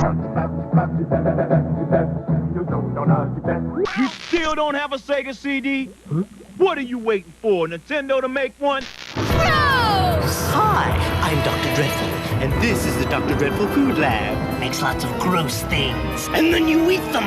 You still don't have a Sega CD? Huh? What are you waiting for? Nintendo to make one? Gross! Hi, I'm Dr. Dreadful, and this is the Dr. Dreadful Food Lab. Makes lots of gross things, and then you eat them.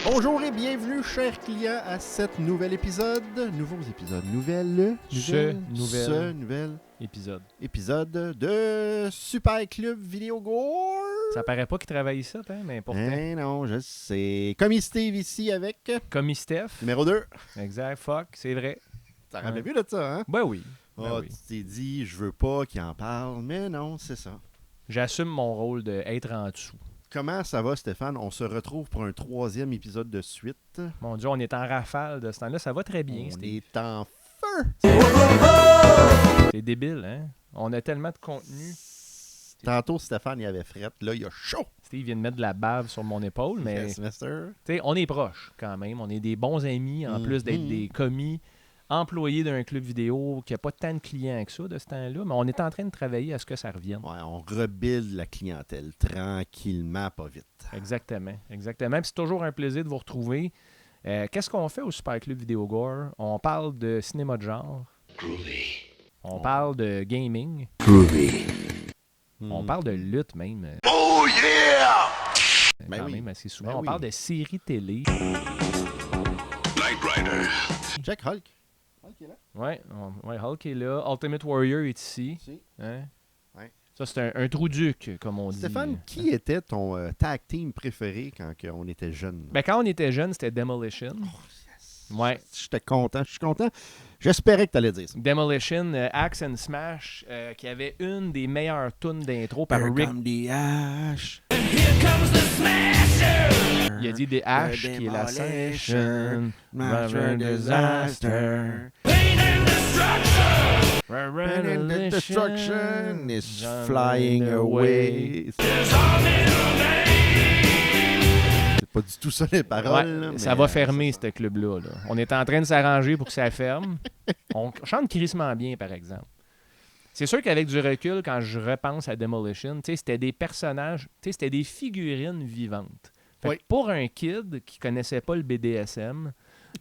Bonjour et bienvenue, chers clients, à cet nouvel épisode. Nouvel épisode de Super Club Vidéo Gore. Ça paraît pas qu'il travaille ici, hein, mais pourtant. Non, je sais. Commis Steve ici avec... Commis Steph. Numéro 2. Exact, fuck, c'est vrai. T'as rappelé plus de ça, hein? Ben oui. Tu t'es dit, je veux pas qu'il en parle, mais non, c'est ça. J'assume mon rôle d'être en dessous. Comment ça va, Stéphane? On se retrouve pour un 3e épisode de suite. Mon Dieu, on est en rafale de ce temps-là. Ça va très bien. On est en feu! C'est débile, hein? On a tellement de contenu. Tantôt, Stéphane, il avait frette. Là, il a chaud! Steve vient de mettre de la bave sur mon épaule, mais Yes, mister. on est proches quand même. On est des bons amis, en plus d'être des commis employés d'un club vidéo qui n'a pas tant de clients que ça de ce temps-là, mais on est en train de travailler à ce que ça revienne. Ouais, on rebuild la clientèle tranquillement, pas vite. Exactement. Puis c'est toujours un plaisir de vous retrouver. Qu'est-ce qu'on fait au Super Club Vidéo Gore? On parle de cinéma de genre. Groovy. On parle de gaming. Groovy. On parle de lutte même. Oh yeah! Ben Quand oui. même assez souvent. Ben On oui. parle de séries télé. Knight Rider. Check Hulk. Hulk est là. Ouais, Hulk est là. Ultimate Warrior est ici. Si. Hein? Ouais. Ça, c'est un trou-duc, comme on dit. Stéphane, qui était ton tag team préféré quand on était jeune? Ben, quand on était jeune, c'était Demolition. Ouais. Je suis content. J'espérais que tu allais dire ça. Demolition, Axe and Smash, qui avait une des meilleures tunes d'intro par Rick. the Ash. Il a dit des Ash, qui est la Session. Disaster. Destruction is flying away. C'est pas du tout ça les paroles. Ouais, là, ça mais, va fermer, c'est ce club-là. Là. On est en train de s'arranger pour que ça ferme. On chante crissement bien, par exemple. C'est sûr qu'avec du recul, quand je repense à Demolition, c'était des personnages, c'était des figurines vivantes. Fait que pour un kid qui connaissait pas le BDSM,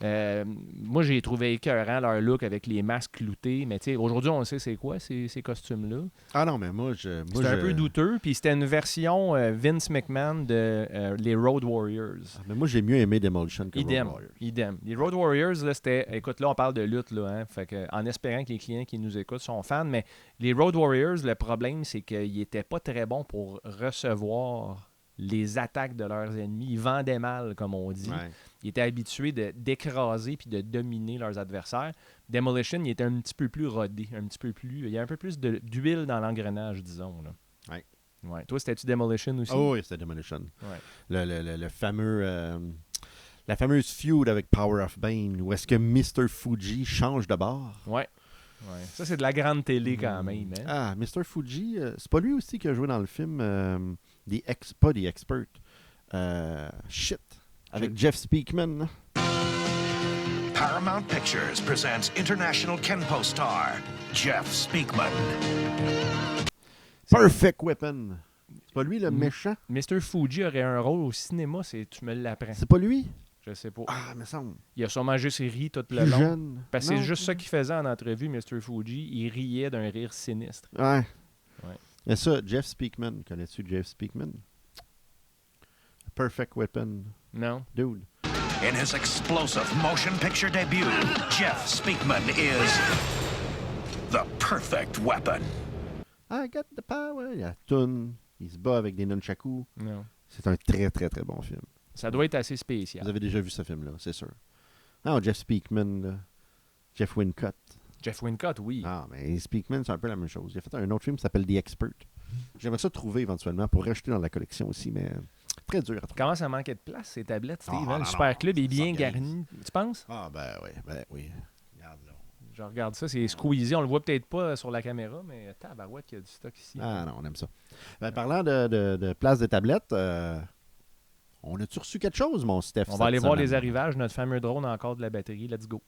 moi, j'ai trouvé écœurant leur look avec les masques cloutés. Mais aujourd'hui, on sait c'est quoi ces costumes-là. Ah non, mais moi, C'était un peu douteux. Puis c'était une version Vince McMahon de les Road Warriors. Ah, mais moi, j'ai mieux aimé Demolition que Idem. Road Warriors. Idem. Les Road Warriors, là, c'était... Écoute, là, on parle de lutte, là, hein, fait que, en espérant que les clients qui nous écoutent sont fans, mais les Road Warriors, le problème, c'est qu'ils n'étaient pas très bons pour recevoir les attaques de leurs ennemis. Ils vendaient mal, comme on dit. Ouais. Ils étaient habitués d'écraser puis de dominer leurs adversaires. Demolition, il était un petit peu plus rodé, un petit peu plus... Il y a un peu plus d'huile dans l'engrenage, disons. Là. Ouais. Toi, c'était-tu Demolition aussi? Oh oui, c'était Demolition. Ouais. Le fameux... la fameuse feud avec Power of Bane, où est-ce que Mr. Fuji change de bord. Ouais. Ça, c'est de la grande télé quand même. Hein? Ah, Mr. Fuji, c'est pas lui aussi qui a joué dans le film pas The Expert. Avec Jeff Speakman. Paramount Pictures presents international Kenpo star Jeff Speakman. Perfect Weapon. C'est pas lui le méchant? Mr. Fuji aurait un rôle au cinéma, tu me l'apprends. C'est pas lui? Je sais pas. Ah, me semble. Il a sûrement juste ri tout le Plus long. jeune. Parce que Non. c'est juste ça qu'il faisait en entrevue, Mr. Fuji. Il riait d'un rire sinistre. Ouais. Ouais. Et ça, Jeff Speakman. Connais-tu Jeff Speakman? Perfect Weapon. Non? Dude. In his explosive motion picture debut, Jeff Speakman is the perfect weapon. I got the power. Il y a Toon. Il se bat avec des nunchakus. Non. C'est un très, très, très bon film. Ça doit être assez spécial. Vous avez déjà vu ce film-là, c'est sûr. Non, Jeff Speakman, là. Jeff Wincott. Jeff Wincott, oui. Ah, mais Speakman, c'est un peu la même chose. Il a fait un autre film qui s'appelle The Expert. J'aimerais ça trouver éventuellement pour rajouter dans la collection aussi, mais très dur à trouver. Comment ça manquait de place, ces tablettes, Steve? Oh, hein? Le non, Super non, Club est ça bien s'organise. garni. Tu penses? Ah, ben oui. Regarde là. Je regarde ça, c'est Squeezie. On le voit peut-être pas sur la caméra, mais tabarouette, il y a du stock ici. Ah non, on aime ça. Ben, parlant de place des tablettes, on a-tu reçu quelque chose, mon Steph? On va aller cette voir semaine? les arrivages. Notre fameux drone a encore de la batterie. Let's go.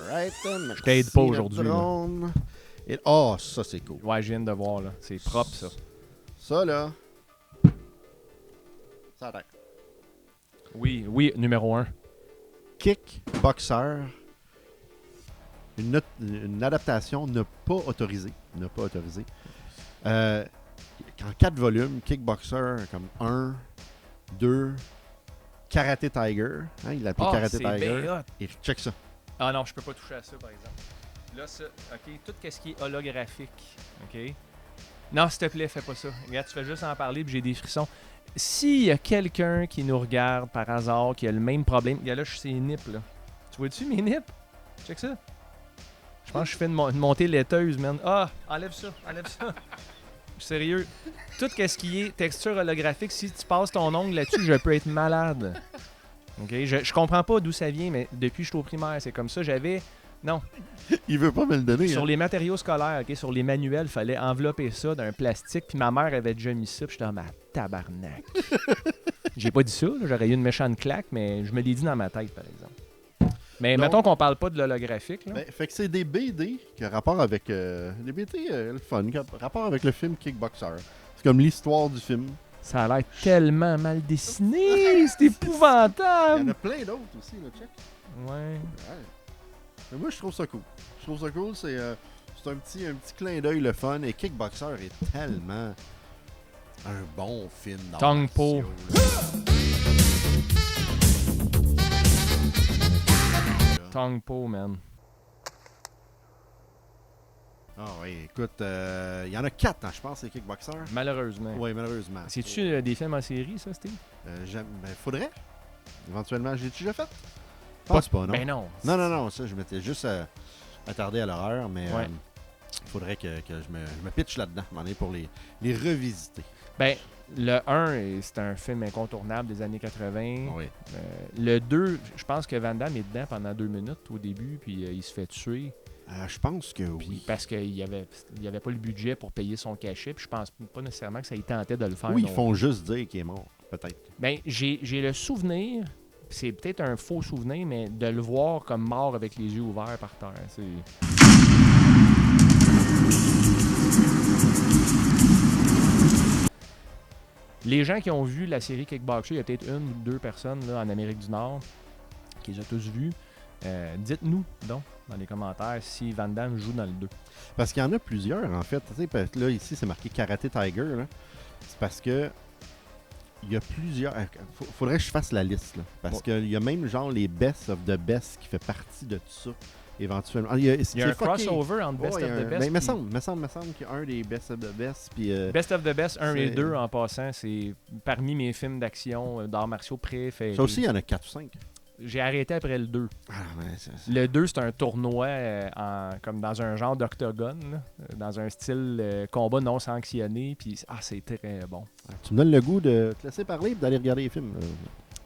Alright. Je t'aide pas aujourd'hui, Et... Oh, ça, c'est cool. Ouais, je viens de voir, là. C'est propre, ça. Ça, là. Ça attaque. Oui, numéro 1. Kickboxer. Une adaptation pas autorisée. En 4 volumes, Kickboxer, comme 1, 2, Karate Tiger. Hein, il l'appelait Karate Tiger. Et check ça. Ah non, je peux pas toucher à ça, par exemple. Là, ça, OK, tout ce qui est holographique, OK? Non, s'il te plaît, fais pas ça. Regarde, tu fais juste en parler, puis j'ai des frissons. S'il y a quelqu'un qui nous regarde par hasard, qui a le même problème... Regarde, là, je suis ses nips, là. Tu vois-tu mes nips? Check ça. Je pense que je fais une montée laiteuse, man. Ah, enlève ça. Je suis sérieux. Tout ce qui est texture holographique, si tu passes ton ongle là-dessus, je peux être malade. OK? Je comprends pas d'où ça vient, mais depuis que je suis au primaire, c'est comme ça. Non. Il veut pas me le donner. Sur les matériaux scolaires, OK, sur les manuels, il fallait envelopper ça d'un plastique. Puis ma mère avait déjà mis ça. Puis j'étais en tabarnak. J'ai pas dit ça. Là, j'aurais eu une méchante claque, mais je me l'ai dit dans ma tête, par exemple. Mais Donc, mettons qu'on parle pas de l'holographique. Là. Ben, fait que c'est des BD qui ont rapport avec... des BD, le fun, qui ont rapport avec le film Kickboxer. C'est comme l'histoire du film. Ça a l'air tellement mal dessiné. C'est Il y en épouvantable. a plein d'autres aussi, là, check. Ouais. Mais moi, je trouve ça cool. C'est un petit clin d'œil, le fun. Et Kickboxer est tellement un bon film. Tongue Po. Tongue Po, man. Ah oui, écoute, il y en a 4, hein, je pense, les Kickboxer. Malheureusement. Oui, malheureusement. C'est-tu des films en série, ça, Steve? Faudrait. Éventuellement, j'ai déjà fait. Je pense pas, non? Ben non. Non, ça, je m'étais juste attardé à l'horreur, mais Ouais. faudrait que je me pitche là-dedans, pour les revisiter. Ben, le 1, c'est un film incontournable des années 80. Oui. Le 2, je pense que Van Damme est dedans pendant 2 minutes au début, puis il se fait tuer. Je pense que Puis oui. parce qu'il n'y avait pas le budget pour payer son cachet, puis je pense pas nécessairement que ça y tentait de le faire. Oui, ils non font plus. juste dire qu'il est mort, peut-être. Ben, j'ai le souvenir, c'est peut-être un faux souvenir, mais de le voir comme mort avec les yeux ouverts par terre. Les gens qui ont vu la série Kickboxer, il y a peut-être 1 ou 2 personnes là, en Amérique du Nord qui les ont tous vus. Dites-nous donc dans les commentaires si Van Damme joue dans le 2. Parce qu'il y en a plusieurs, en fait. Tu sais, parce que là, ici, c'est marqué Karate Tiger. Là. C'est parce que il y a plusieurs... Faudrait que je fasse la liste. Là, parce qu'il y a même genre les Best of the Best qui fait partie de tout ça, éventuellement. Il y a un crossover entre Best of the Best. Ben, me semble qu'il y a un des Best of the Best. Puis, Best of the Best 1 et c'est- 2, en passant, c'est parmi mes films d'action, d'arts martiaux préférés. ça aussi, il y en a 4 ou 5. J'ai arrêté après le 2. Ah, ouais, Le 2, c'est un tournoi comme dans un genre d'octogone, là, dans un style combat non sanctionné. Puis, c'est très bon. Tu me donnes le goût de te laisser parler et d'aller regarder les films.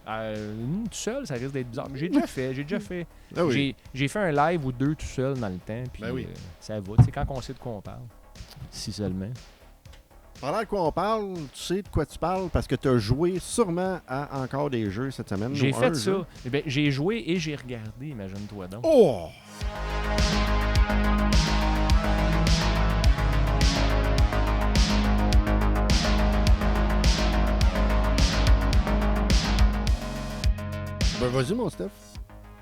Tout seul, ça risque d'être bizarre. Mais j'ai déjà fait. Ah oui. J'ai fait un live ou 2 tout seul dans le temps. Puis Ben oui. ça va. C'est quand on sait de quoi on parle. Si seulement. Pendant de quoi on parle, tu sais de quoi tu parles parce que tu as joué sûrement à encore des jeux cette semaine. J'ai ou fait un ça. jeu. Eh ben, j'ai joué et j'ai regardé, imagine-toi donc. Oh! Ben vas-y mon Steph.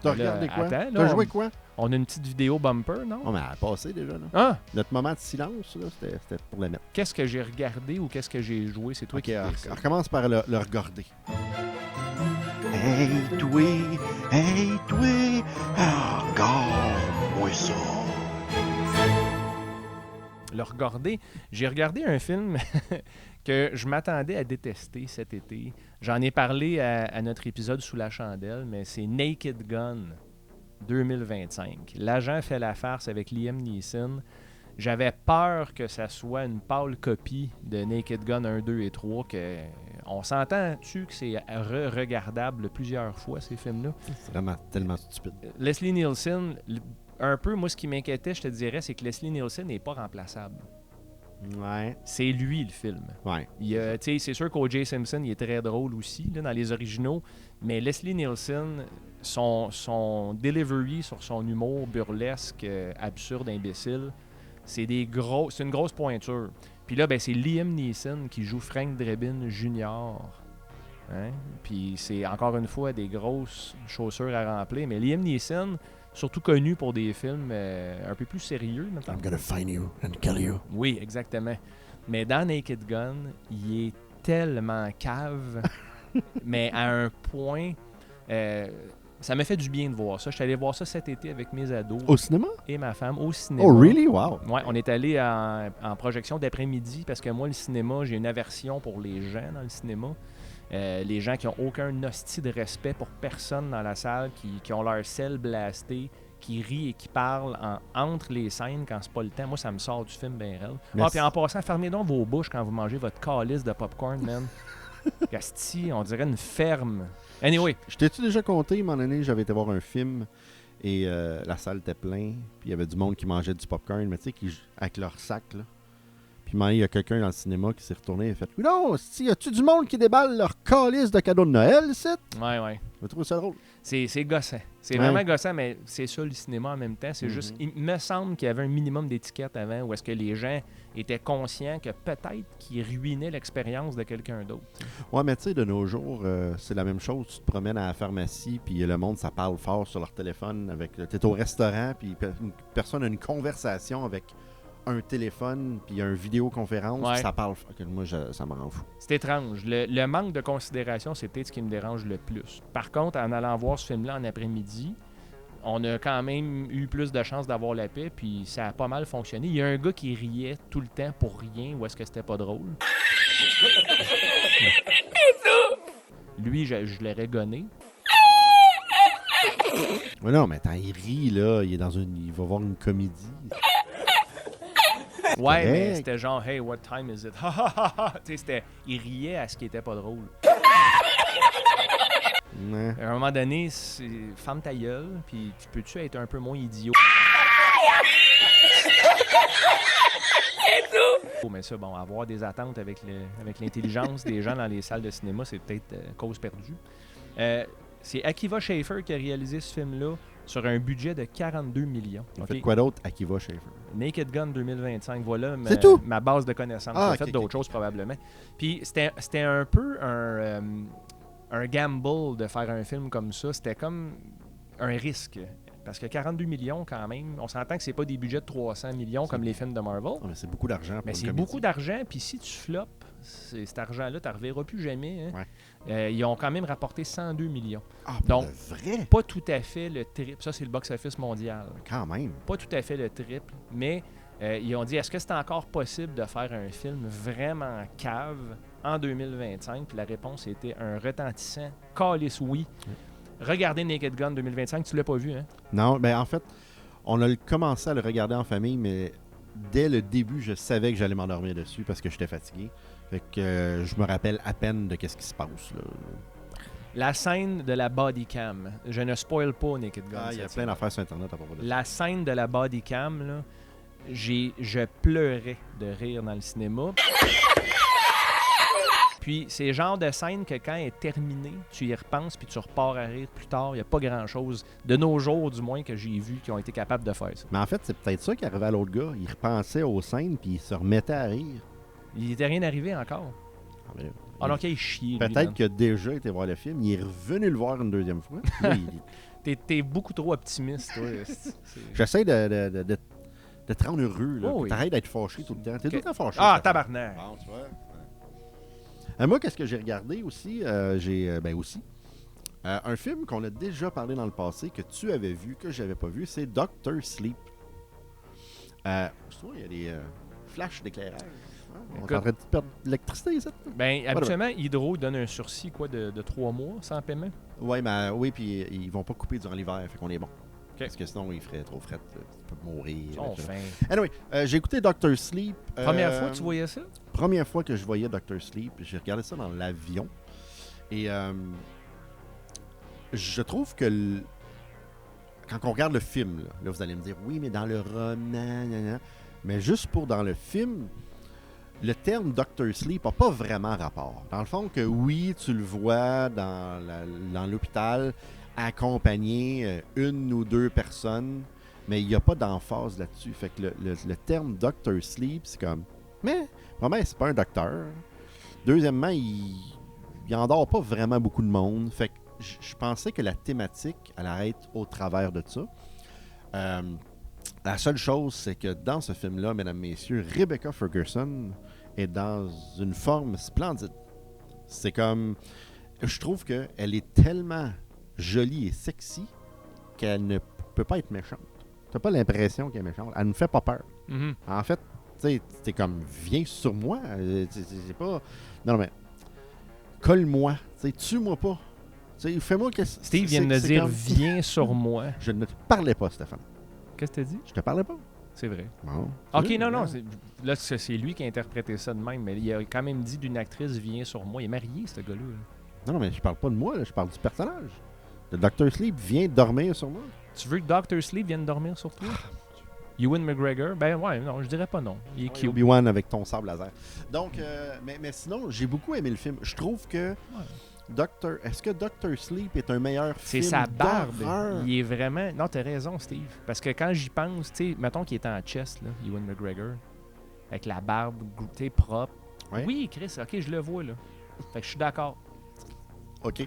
T'as Ben là, regardé quoi? attends, là, T'as on- joué quoi? On a une petite vidéo bumper, non? Oh mais elle a passé déjà là. Ah! Notre moment de silence, là, c'était pour la mettre. Qu'est-ce que j'ai regardé ou qu'est-ce que j'ai joué? C'est toi Ok, qui on décides. recommence par le regarder. Hey, toi, regarde-moi ça. Le regarder. J'ai regardé un film que je m'attendais à détester cet été. J'en ai parlé à notre épisode Sous la chandelle, mais c'est Naked Gun 2025. L'agent fait la farce avec Liam Neeson. J'avais peur que ça soit une pâle copie de Naked Gun 1, 2 et 3. On s'entend-tu que c'est regardable plusieurs fois, ces films-là? C'est vraiment tellement stupide. Leslie Nielsen, un peu, moi, ce qui m'inquiétait, je te dirais, c'est que Leslie Nielsen n'est pas remplaçable. Ouais. C'est lui, le film. Ouais. C'est sûr qu'O.J. Simpson, il est très drôle aussi, là, dans les originaux, mais Leslie Nielsen, son delivery sur son humour burlesque, absurde, imbécile, c'est une grosse pointure. Puis là, ben, c'est Liam Neeson qui joue Frank Drebin Jr. Hein? Puis c'est encore une fois des grosses chaussures à remplir, mais Liam Neeson, surtout connu pour des films un peu plus sérieux. Maintenant. I'm gonna find you and kill you. Oui, exactement. Mais dans Naked Gun, il est tellement cave, mais à un point... ça me fait du bien de voir ça. Je suis allé voir ça cet été avec mes ados Au cinéma? et ma femme au cinéma. Oh, really? Wow. Ouais, on est allé en projection d'après-midi parce que moi, le cinéma, j'ai une aversion pour les gens dans le cinéma. Les gens qui n'ont aucun hostie de respect pour personne dans la salle, qui ont leur sel blasté, qui rient et qui parlent entre les scènes quand c'est pas le temps. Moi, ça me sort du film bien raide. Ah, puis en passant, fermez donc vos bouches quand vous mangez votre calice de popcorn, man. Gasti, on dirait une ferme. Anyway. Je t'ai-tu déjà conté, à un moment donné, j'avais été voir un film et la salle était pleine, puis il y avait du monde qui mangeait du popcorn, mais tu sais, avec leur sac, là. Puis il y a quelqu'un dans le cinéma qui s'est retourné et a fait « Non, y a-tu du monde qui déballe leur calice de cadeaux de Noël, ici? » Ouais. Je trouve ça drôle. C'est gossant. C'est vraiment gossant, mais c'est ça le cinéma en même temps. C'est juste, il me semble qu'il y avait un minimum d'étiquette avant où est-ce que les gens étaient conscients que peut-être qu'ils ruinaient l'expérience de quelqu'un d'autre. Ouais, mais tu sais, de nos jours, c'est la même chose. Tu te promènes à la pharmacie, puis le monde, ça parle fort sur leur téléphone. T'es au restaurant, puis une personne a une conversation avec un téléphone, puis une vidéoconférence, puis ça parle fort. Moi, ça me rend fou. C'est étrange. Le manque de considération, c'est peut-être ce qui me dérange le plus. Par contre, en allant voir ce film-là en après-midi, on a quand même eu plus de chances d'avoir la paix, puis ça a pas mal fonctionné. Il y a un gars qui riait tout le temps pour rien, ou est-ce que c'était pas drôle? Lui, je l'aurais gonné. Ouais, non, mais attends, il rit, là. Il va voir une comédie. Ouais, mais c'était genre, hey, what time is it? Tu sais, il riait à ce qui était pas drôle. Ouais. À un moment donné, c'est ferme ta gueule, puis tu peux-tu être un peu moins idiot? Oh, mais ça, bon, avoir des attentes avec l'intelligence des gens dans les salles de cinéma, c'est peut-être cause perdue. C'est Akiva Schaffer qui a réalisé ce film-là sur un budget de 42 millions. Il a fait quoi d'autre, Akiva Schaffer? Naked Gun 2025, voilà ma base de connaissances. Ah, J'ai fait d'autres choses probablement. Puis c'était un peu un gamble de faire un film comme ça. C'était comme un risque. Parce que 42 millions quand même, on s'entend que c'est pas des budgets de 300 millions comme les films de Marvel. Oh, mais c'est beaucoup d'argent. Mais c'est beaucoup d'argent, puis si tu floppes, cet argent-là, tu ne reverras plus jamais. Hein? Ouais. Ils ont quand même rapporté 102 millions. Ah, donc, vrai? Pas tout à fait le triple. Ça, c'est le box-office mondial. Quand même. Pas tout à fait le triple, mais ils ont dit, est-ce que c'est encore possible de faire un film vraiment cave en 2025? Puis la réponse était un retentissant calice oui. Regardez Naked Gun 2025, tu l'as pas vu, hein? Non, ben en fait, on a commencé à le regarder en famille, mais dès le début, je savais que j'allais m'endormir dessus parce que j'étais fatigué. Fait que je me rappelle à peine de qu'est-ce qui se passe, là. La scène de la body cam. Je ne spoil pas Naked Gun. Il y a plein d'affaires sur Internet à propos de ça. La scène de la body cam, là, je pleurais de rire dans le cinéma. Puis c'est le genre de scène que quand elle est terminée, tu y repenses puis tu repars à rire plus tard. Il n'y a pas grand-chose, de nos jours du moins, que j'ai vu qui ont été capables de faire ça. Mais en fait, c'est peut-être ça qui arrivait à l'autre gars. Il repensait aux scènes puis il se remettait à rire. Il n'était rien arrivé encore. Ah non, qu'il chier. Peut-être qu'il a déjà été voir le film. Il est revenu le voir une deuxième fois. Là, T'es beaucoup trop optimiste, toi. J'essaie de te rendre heureux. Là, oui. T'arrêtes d'être fâché tout le temps. T'es tout le temps fâché. Ah, tabarnak! Bon, tu vois. Moi, qu'est-ce que j'ai regardé aussi? Un film qu'on a déjà parlé dans le passé, que tu avais vu, que j'avais pas vu, c'est Dr. Sleep. Il y a des flashs d'éclairage. On est en train de perdre l'électricité, ici? Ben, habituellement, Hydro donne un sursis de 3 mois sans paiement. Oui, puis ils vont pas couper durant l'hiver, fait qu'on est bon. Parce que sinon, il ferait trop fret. Tu peux mourir. Ils sont etc. fins. Anyway, j'ai écouté Dr. Sleep. Première fois que tu voyais ça? Première fois que je voyais Dr. Sleep, j'ai regardé ça dans l'avion. Et je trouve que quand on regarde le film, là, vous allez me dire, oui, mais dans le roman, mais juste pour dans le film, le terme Dr. Sleep n'a pas vraiment rapport. Dans le fond, que oui, tu le vois dans l'hôpital accompagner une ou deux personnes, mais il n'y a pas d'emphase là-dessus. Fait que le terme Dr. Sleep, c'est comme, mais, premièrement, c'est pas un docteur. Deuxièmement, il endort pas vraiment beaucoup de monde. Fait que je pensais que la thématique allait être au travers de ça. La seule chose, c'est que dans ce film-là, mesdames, messieurs, Rebecca Ferguson est dans une forme splendide. C'est comme... Je trouve qu'elle est tellement jolie et sexy qu'elle ne peut pas être méchante. T'as pas l'impression qu'elle est méchante. Elle ne fait pas peur. Mhm. En fait, tu sais, t'es comme, viens sur moi. C'est pas... Non, mais... Colle-moi. Tue-moi pas. Fais-moi que... Steve vient de me dire « Viens sur moi Je ne te parlais pas, Stéphane. ». Qu'est-ce que t'as dit? Je te parlais pas. C'est vrai. Bon. Ok, Oui, non, non. ouais. Là, c'est lui qui a interprété ça de même, mais il a quand même dit d'une actrice « Viens sur moi ». Il est marié, ce gars-là. là. Non, mais je parle pas de moi, là, je parle du personnage. Le Dr. Sleep vient dormir sur moi. Tu veux que Dr. Sleep vienne dormir sur toi? Ewan McGregor? Ben ouais, non, je dirais pas non. Il est cute. Obi-Wan avec ton sable laser. Donc, mais sinon, j'ai beaucoup aimé le film. Je trouve que est-ce que Dr. Sleep est un meilleur C'est film sa barbe. d'horreur? Il est vraiment... Non, t'as raison, Steve. Parce que quand j'y pense, tu sais, mettons qu'il est en chest, là, Ewan McGregor, avec la barbe, tu sais, propre. Ouais. Oui, Chris, ok, je le vois, là. Fait que je suis d'accord. OK.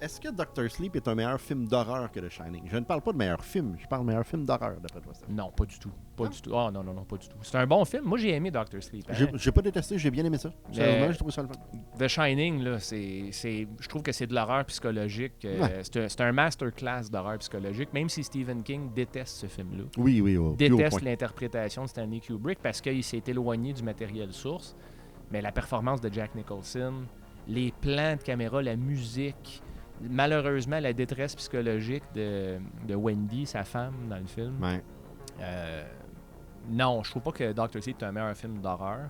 Est-ce que Dr. Sleep est un meilleur film d'horreur que The Shining? Je ne parle pas de meilleur film, je parle de meilleur film d'horreur, d'après toi. Steph. Non, pas du tout. Pas du tout. Ah, non, pas du tout. C'est un bon film. Moi, j'ai aimé Dr. Sleep. hein. J'ai pas détesté, j'ai bien aimé ça. Sérieusement, j'ai trouvé ça le fun. The Shining, là, je trouve que c'est de l'horreur psychologique. Ouais. C'est un masterclass d'horreur psychologique, même si Stephen King déteste ce film-là. Oui, au plus haut Déteste point. l'interprétation de Stanley Kubrick parce qu'il s'est éloigné du matériel source. Mais la performance de Jack Nicholson, les plans de caméra, la musique, malheureusement, la détresse psychologique de Wendy, sa femme, dans le film. Ouais. Non, je trouve pas que Dr. Sleep est un meilleur film d'horreur.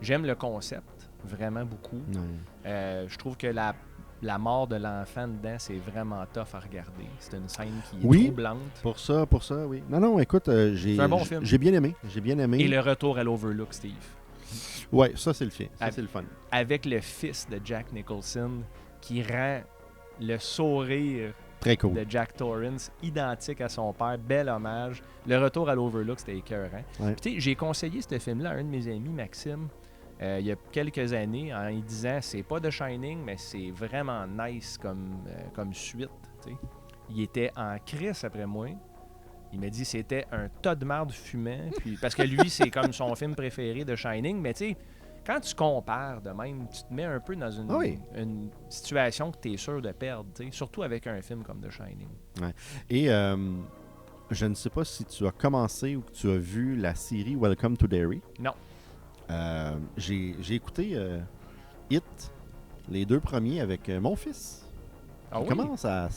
J'aime le concept, vraiment beaucoup. Ouais. Je trouve que la mort de l'enfant dedans, c'est vraiment tough à regarder. C'est une scène qui est Oui. troublante. Pour ça, oui. Non, écoute, C'est un bon film. j'ai bien aimé. Et le retour à l'Overlook, Steve. Ouais, ça c'est le film. Ça Ah. c'est le fun. Avec le fils de Jack Nicholson qui rend le sourire Très cool. de Jack Torrance identique à son père. Bel hommage. Le retour à l'Overlook, c'était écœurant. Ouais. Puis, tu sais, j'ai conseillé ce film-là à un de mes amis, Maxime, il y a quelques années, en lui disant c'est pas The Shining, mais c'est vraiment nice comme suite. Tu sais. Il était en crise après moi. Il m'a dit c'était un tas de marde fumant. Puis, parce que lui, c'est comme son film préféré de Shining. Mais tu sais, quand tu compares de même, tu te mets un peu dans une situation que tu es sûr de perdre. Tu sais, surtout avec un film comme The Shining. Et je ne sais pas si tu as commencé ou que tu as vu la série Welcome to Derry. Non. J'ai écouté It, les deux premiers avec mon fils. Ah Il oui? commence à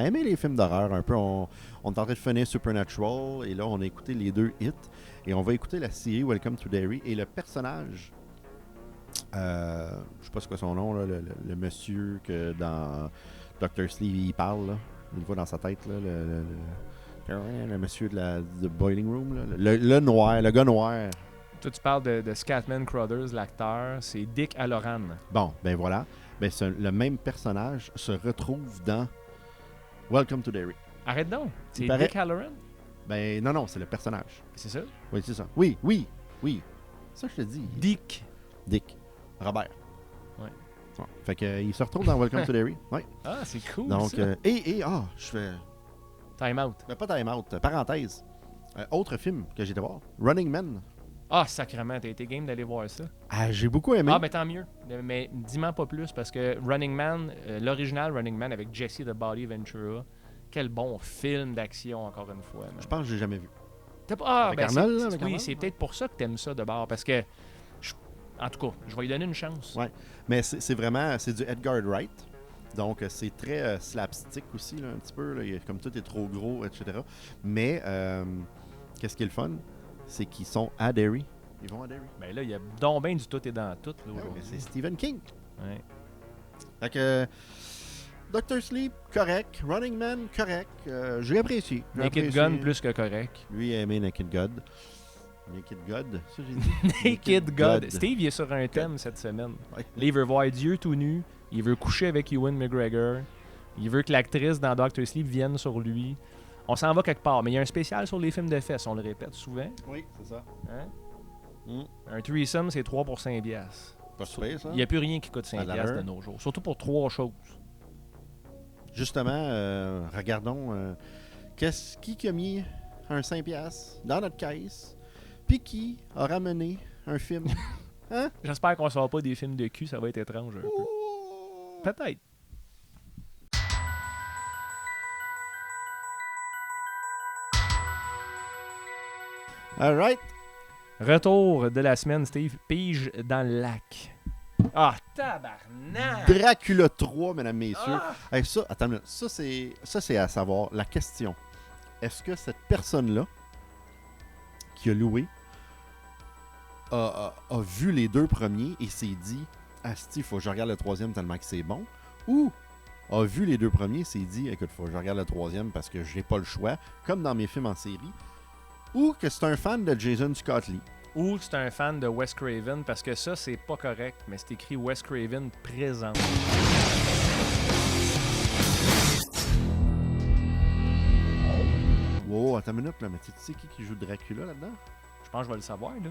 aimer les films d'horreur un peu. On est en train de finir Supernatural et là on a écouté les deux It et on va écouter la série Welcome to Derry et le personnage, je sais pas c'est quoi son nom là, le monsieur que dans Dr. Sleep il parle là, il le voit dans sa tête là, le monsieur de Boiling Room là, le noir, le gars noir. Toi, tu parles de Scatman Crothers, l'acteur. C'est Dick Halloran. Bon, ben voilà. Ben, le même personnage se retrouve dans Welcome to Derry. Arrête donc. C'est paraît- Dick Halloran? Ben non, c'est le personnage. C'est ça? Oui, c'est ça. Oui. Ça, je te dis. Dick. Robert. Ouais. Ouais. Fait que, il se retrouve dans Welcome to Derry. Ouais. Ah, c'est cool, Donc, ça. je fais... Time Out. Ben, pas time out. Parenthèse. Autre film que j'ai été voir. Running Man. Ah, sacrément, t'as été game d'aller voir ça. Ah, j'ai beaucoup aimé. Ah, ben tant mieux. Mais dis-moi pas plus, parce que Running Man, l'original Running Man avec Jesse the Body Ventura, quel bon film d'action, encore une fois. man. Je pense que je l'ai jamais vu. Avec Ben Arnold, là, c'est, avec oui, Arnold? c'est peut-être pour ça que t'aimes ça de bord, parce que, en tout cas, je vais lui donner une chance. Ouais. Mais c'est vraiment... C'est du Edgar Wright. Donc, c'est très slapstick aussi, là, un petit peu. Là. Comme tout est trop gros, etc. Mais, qu'est-ce qui est le fun? C'est qu'ils sont à Derry. Ils vont à Derry. Ben là, il y a donc ben du tout et dans tout là, Ouais, mais aujourd'hui. c'est Stephen King. Ouais. Fait que Dr. Sleep, correct. Running Man, correct. J'ai apprécié. J'ai Naked apprécié. Gun plus que correct. Lui, il a aimé Naked God. Naked God, ça j'ai dit. Naked God. Steve, il est sur un thème cette semaine. Ouais. Là, il veut voir Dieu tout nu. Il veut coucher avec Ewan McGregor. Il veut que l'actrice dans Dr. Sleep vienne sur lui. On s'en va quelque part. Mais il y a un spécial sur les films de fesses, on le répète souvent. Oui, c'est ça. Hein? Mm. Un threesome, c'est 3 pour 5 piastres. Pas super, ça. Il n'y a plus rien qui coûte 5 À la piastres de heure. nos jours. Surtout pour 3 choses. Justement, regardons qui a mis un 5$ dans notre caisse, puis qui a ramené un film. Hein? J'espère qu'on ne sort pas des films de cul, ça va être étrange un peu. Ouh! Peut-être. All right. Retour de la semaine, Steve. Pige dans le lac. Ah, tabarnak! Dracula 3, mesdames, messieurs. Ah! Hey, ça, attends une minute. Ça, c'est à savoir la question. Est-ce que cette personne-là, qui a loué, a vu les 2 premiers et s'est dit « Asti, faut que je regarde le 3e tellement que c'est bon » ou a vu les 2 premiers et s'est dit « Écoute, faut que je regarde le 3e parce que j'ai pas le choix », comme dans mes films en série, ou que c'est un fan de Jason Scott Lee. Ou c'est un fan de Wes Craven, parce que ça, c'est pas correct, mais c'est écrit Wes Craven présent. Wow, attends une minute, là, mais tu sais qui joue Dracula là-dedans? Je pense que je vais le savoir, là.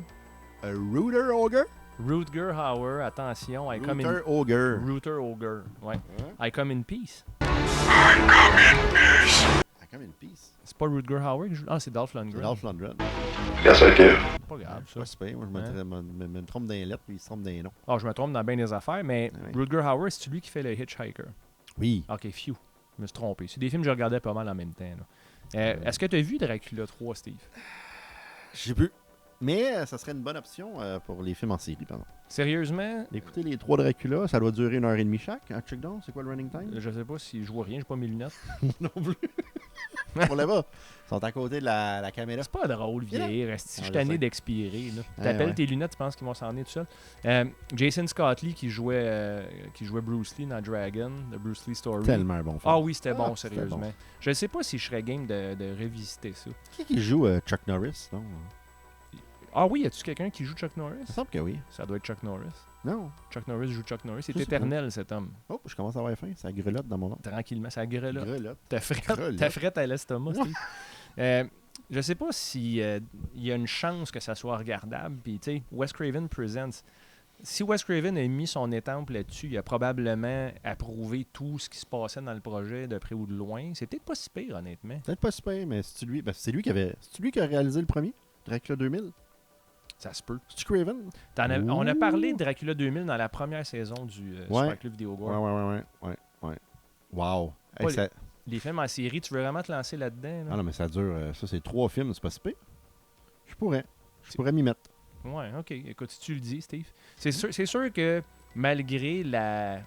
Rutger Hauer? Rutger Hauer, attention, I come in... Rutger Hauer. Rutger Hauer, ouais. Hein? I come in peace. I come in peace. C'est pas Rutger Hauer qui joue... Ah, c'est Dolph C'est Lundgren. Dolph Lundgren. Pas grave, ça. Pas super, moi je me trompe dans les lettres puis il se trompe dans les noms. Ah, je me trompe dans bien des affaires, mais Ouais. Rutger Hauer, c'est lui qui fait le Hitchhiker. Oui. Ok, phew. Je me suis trompé. C'est des films que je regardais pas mal en même temps. Là. Est-ce que tu as vu Dracula 3, Steve? J'ai plus. Mais ça serait une bonne option pour les films en série, pardon. Sérieusement, D'écouter les 3 Dracula, ça doit durer 1h30 chaque. Ah, check down, c'est quoi le running time? je sais pas si je vois rien, j'ai pas mes lunettes. Non plus. Pour là-bas. Ils sont à côté de la caméra. C'est pas drôle, vieillir. Si je Ah, suis je tanné sais. d'expirer. là. Ouais, T'appelles ouais. tes lunettes, tu penses qu'ils vont s'en aller tout seul. Jason Scott Lee qui jouait Bruce Lee dans Dragon, The Bruce Lee Story. Tellement un bon film. Ah oui, c'était bon, c'était sérieusement. bon. Je sais pas si je serais game de revisiter ça. Qui joue Chuck Norris? Non. Ah oui, y a-tu quelqu'un qui joue Chuck Il me Norris? semble que oui. Ça doit être Chuck Norris. Non. Chuck Norris joue Chuck Norris. C'est Je sais pas. éternel, cet homme. Oh, je commence à avoir faim. Ça grelotte dans mon ventre. Tranquillement, ça gueule là. Grelotte. T'as frette Grelotte. à l'estomac, Steve. Je sais pas si il y a une chance que ça soit regardable. Puis, tu sais, Wes Craven Presents. Si Wes Craven a mis son étampe là-dessus, il a probablement approuvé tout ce qui se passait dans le projet de près ou de loin. C'est peut-être pas si pire, honnêtement. Peut-être pas super, mais c'est lui. Ben, c'est lui qui a réalisé le premier, Dracula 2000. Ça se peut. C'est Craven? On a Ouh. parlé de Dracula 2000 dans la première saison du Super Club Vidéo Gore. Ouais. Wow. Hey, Pas ça... Les films en série, tu veux vraiment te lancer là-dedans? Là? Ah non, mais ça dure. Ça, c'est 3 films, c'est pas si pire. Je pourrais m'y mettre. Ouais, ok. Écoute, si tu le dis, Steve. C'est sûr que malgré la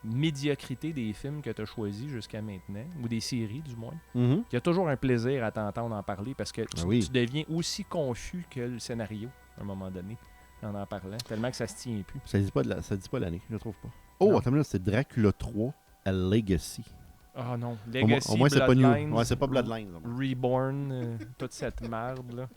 médiocrité des films que tu as choisis jusqu'à maintenant, ou des séries du moins, il y a toujours un plaisir à t'entendre en parler parce que Ah oui. tu deviens aussi confus que le scénario à un moment donné en parlant, tellement que ça se tient plus. Ça dit pas l'année, je trouve pas. Oh, Non. attends une minute, c'est Dracula 3 A Legacy. Ah non, Au Legacy, moins, c'est pas new. Bloodlines, Ouais, c'est pas Bloodlines. au moins. Reborn, toute cette merde là.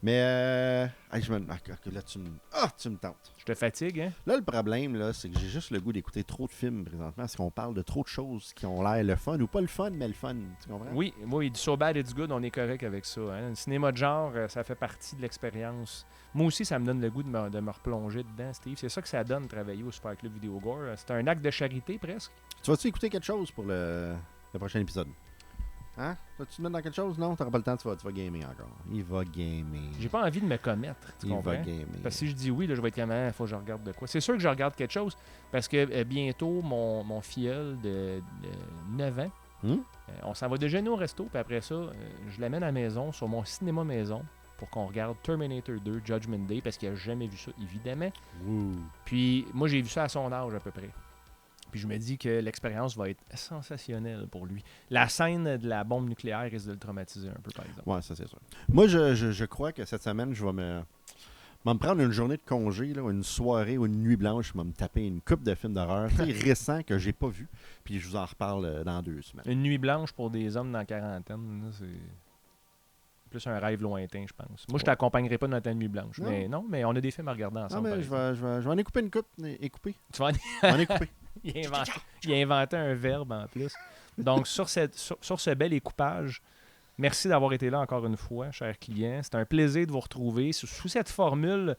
Mais, hey, là, tu me tentes. Je te fatigue, hein? Là, le problème, là, c'est que j'ai juste le goût d'écouter trop de films présentement parce qu'on parle de trop de choses qui ont l'air le fun, ou pas le fun, mais le fun. Tu comprends? Oui, du So Bad It's Good, on est correct avec ça. Hein? Le cinéma de genre, ça fait partie de l'expérience. Moi aussi, ça me donne le goût de me replonger dedans, Steve. C'est ça que ça donne de travailler au Super Club Vidéo Gore. C'est un acte de charité, presque. Tu vas-tu écouter quelque chose pour le prochain épisode? Hein? Vas-tu te mettre dans quelque chose? Non, t'auras pas le temps, tu vas gamer encore. Il va gamer. J'ai pas envie de me commettre, tu Il comprends? va gamer. Parce que si je dis oui, là, je vais être comme, il faut que je regarde de quoi. C'est sûr que je regarde quelque chose, parce que bientôt, mon filleul de 9 ans, on s'en va déjeuner au resto, puis après ça, je l'amène à la maison, sur mon cinéma maison, pour qu'on regarde Terminator 2, Judgment Day, parce qu'il a jamais vu ça, évidemment. Ouh. Puis moi, j'ai vu ça à son âge, à peu près. Puis je me dis que l'expérience va être sensationnelle pour lui. La scène de la bombe nucléaire risque de le traumatiser un peu, par exemple. Ouais, ça c'est sûr. Moi, je crois que cette semaine, je vais me prendre une journée de congé, là, une soirée ou une nuit blanche, je vais me taper une coupe de films d'horreur récents que j'ai pas vus. Puis je vous en reparle dans 2 semaines. Une nuit blanche pour des hommes dans la quarantaine, là, c'est plus un rêve lointain, je pense. Moi, je t'accompagnerai pas dans ta nuit blanche. Non. Mais on a des films à regarder Non, ensemble. mais par je vais en écouper une coupe et couper. Tu vas en... Je vais en écouper. Il a inventé un verbe en plus. Donc, sur ce bel écoupage, merci d'avoir été là encore une fois, chers clients. C'est un plaisir de vous retrouver sous cette formule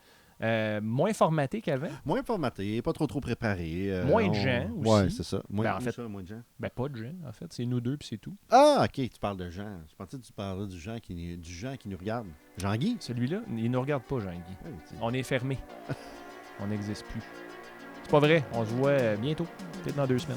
moins formatée qu'avant. Moins formaté, pas trop préparé. Moins de gens aussi. Ouais, c'est ça. Moins, Ben, en fait, moins de gens. Ben, pas de gens, en fait. C'est nous deux, puis c'est tout. Ah, ok, tu parles de gens. Je pensais que tu parlais du gens qui nous regarde. Jean-Guy? Celui-là, il ne regarde pas, Jean-Guy. Ouais, tu- On est fermé. On n'existe plus. C'est pas vrai. On se voit bientôt. Peut-être dans 2 semaines.